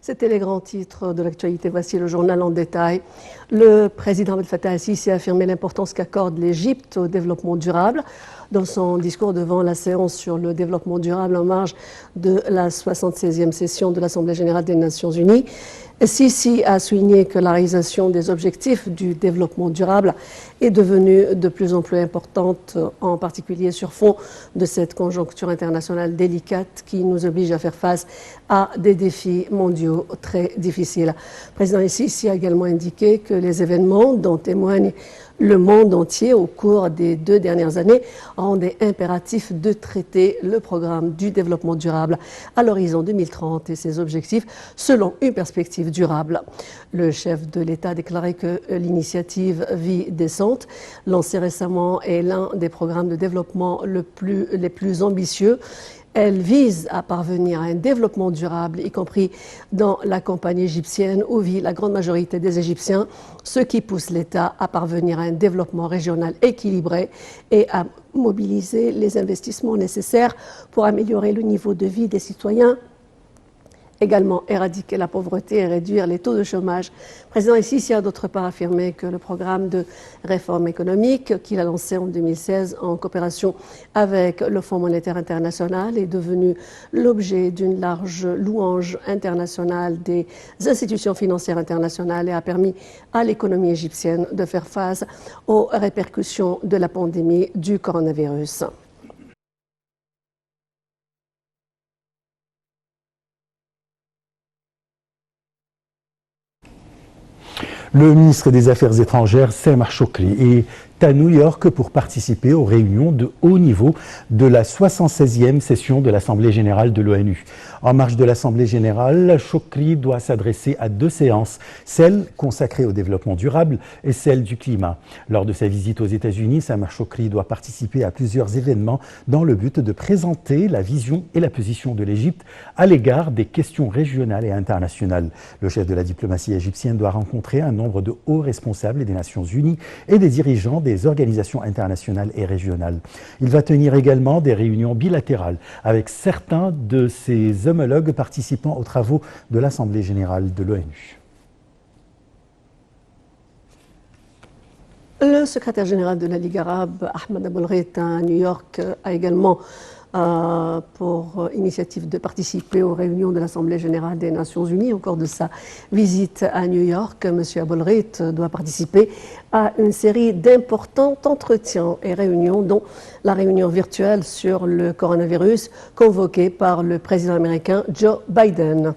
C'était les grands titres de l'actualité. Voici le journal en détail. Le président Abdel Fattah al-Sisi a affirmé l'importance qu'accorde l'Égypte au développement durable. Dans son discours devant la séance sur le développement durable en marge de la 76e session de l'Assemblée générale des Nations unies, Sisi a souligné que la réalisation des objectifs du développement durable est devenue de plus en plus importante, en particulier sur fond de cette conjoncture internationale délicate qui nous oblige à faire face à des défis mondiaux très difficiles. Le président Sisi a également indiqué que les événements dont témoigne le monde entier au cours des 2 dernières années rendaient impératif de traiter le programme du développement durable à l'horizon 2030 et ses objectifs selon une perspective durable. Le chef de l'État a déclaré que l'initiative Vie décente, lancée récemment, est l'un des programmes de développement les plus ambitieux. Elle vise à parvenir à un développement durable, y compris dans la campagne égyptienne où vit la grande majorité des Égyptiens, ce qui pousse l'État à parvenir à un développement régional équilibré et à mobiliser les investissements nécessaires pour améliorer le niveau de vie des citoyens, également éradiquer la pauvreté et réduire les taux de chômage. Le président Sisi a d'autre part affirmé que le programme de réforme économique qu'il a lancé en 2016 en coopération avec le Fonds monétaire international est devenu l'objet d'une large louange internationale des institutions financières internationales et a permis à l'économie égyptienne de faire face aux répercussions de la pandémie du coronavirus. Le ministre des Affaires étrangères, Sameh Shoukry, est à New York pour participer aux réunions de haut niveau de la 76e session de l'Assemblée générale de l'ONU. En marge de l'Assemblée générale, Shoukry doit s'adresser à 2 séances, celle consacrée au développement durable et celle du climat. Lors de sa visite aux États-Unis, Sameh Shoukry doit participer à plusieurs événements dans le but de présenter la vision et la position de l'Égypte à l'égard des questions régionales et internationales. Le chef de la diplomatie égyptienne doit rencontrer un nombre de hauts responsables des Nations unies et des dirigeants des organisations internationales et régionales. Il va tenir également des réunions bilatérales avec certains de ses homologues participant aux travaux de l'Assemblée générale de l'ONU. Le secrétaire général de la Ligue arabe, Ahmed Aboulghait, à New York, a également pour initiative de participer aux réunions de l'Assemblée générale des Nations unies. Au cours de sa visite à New York, M. Aboulghait doit participer à une série d'importants entretiens et réunions, dont la réunion virtuelle sur le coronavirus convoquée par le président américain Joe Biden.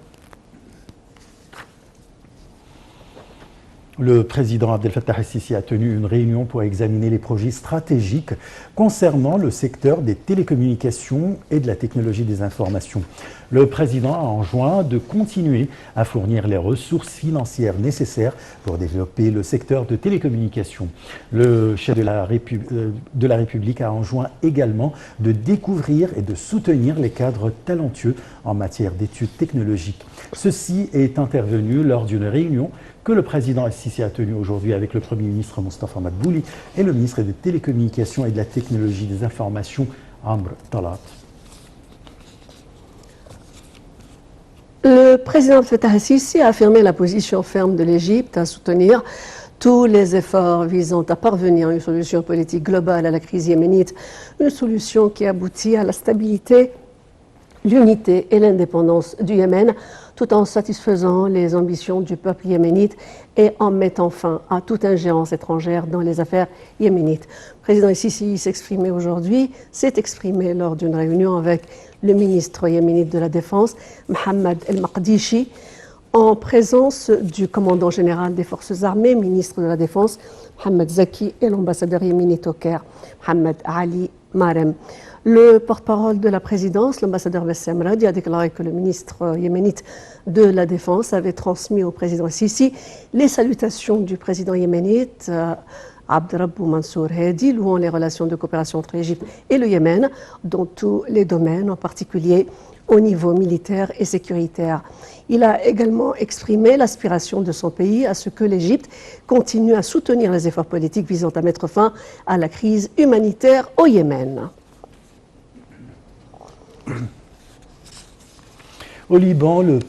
Le président Abdel Fattah al-Sisi a tenu une réunion pour examiner les projets stratégiques concernant le secteur des télécommunications et de la technologie des informations. Le président a enjoint de continuer à fournir les ressources financières nécessaires pour développer le secteur de télécommunications. Le chef de la République a enjoint également de découvrir et de soutenir les cadres talentueux en matière d'études technologiques. Ceci est intervenu lors d'une réunion que le président al-Sisi a tenu aujourd'hui avec le Premier ministre Mostafa Madbouli et le ministre des Télécommunications et de la Technologie des Informations, Amr Talat. Le président Fattah al-Sisi a affirmé la position ferme de l'Égypte à soutenir tous les efforts visant à parvenir à une solution politique globale à la crise yéménite, une solution qui aboutit à la stabilité, l'unité et l'indépendance du Yémen, tout en satisfaisant les ambitions du peuple yéménite et en mettant fin à toute ingérence étrangère dans les affaires yéménites. Le président Sisi s'est exprimé lors d'une réunion avec le ministre yéménite de la Défense, Mohamed El-Maqdishi, en présence du commandant général des forces armées, ministre de la Défense, Mohamed Zaki, et l'ambassadeur yéménite au Caire, Mohamed Ali Marem. Le porte-parole de la présidence, l'ambassadeur Bassem Radi, a déclaré que le ministre yéménite de la Défense avait transmis au président Sisi les salutations du président yéménite Abdrabbou Mansour Hadi, louant les relations de coopération entre l'Égypte et le Yémen, dans tous les domaines, en particulier au niveau militaire et sécuritaire. Il a également exprimé l'aspiration de son pays à ce que l'Égypte continue à soutenir les efforts politiques visant à mettre fin à la crise humanitaire au Yémen. Au Liban, le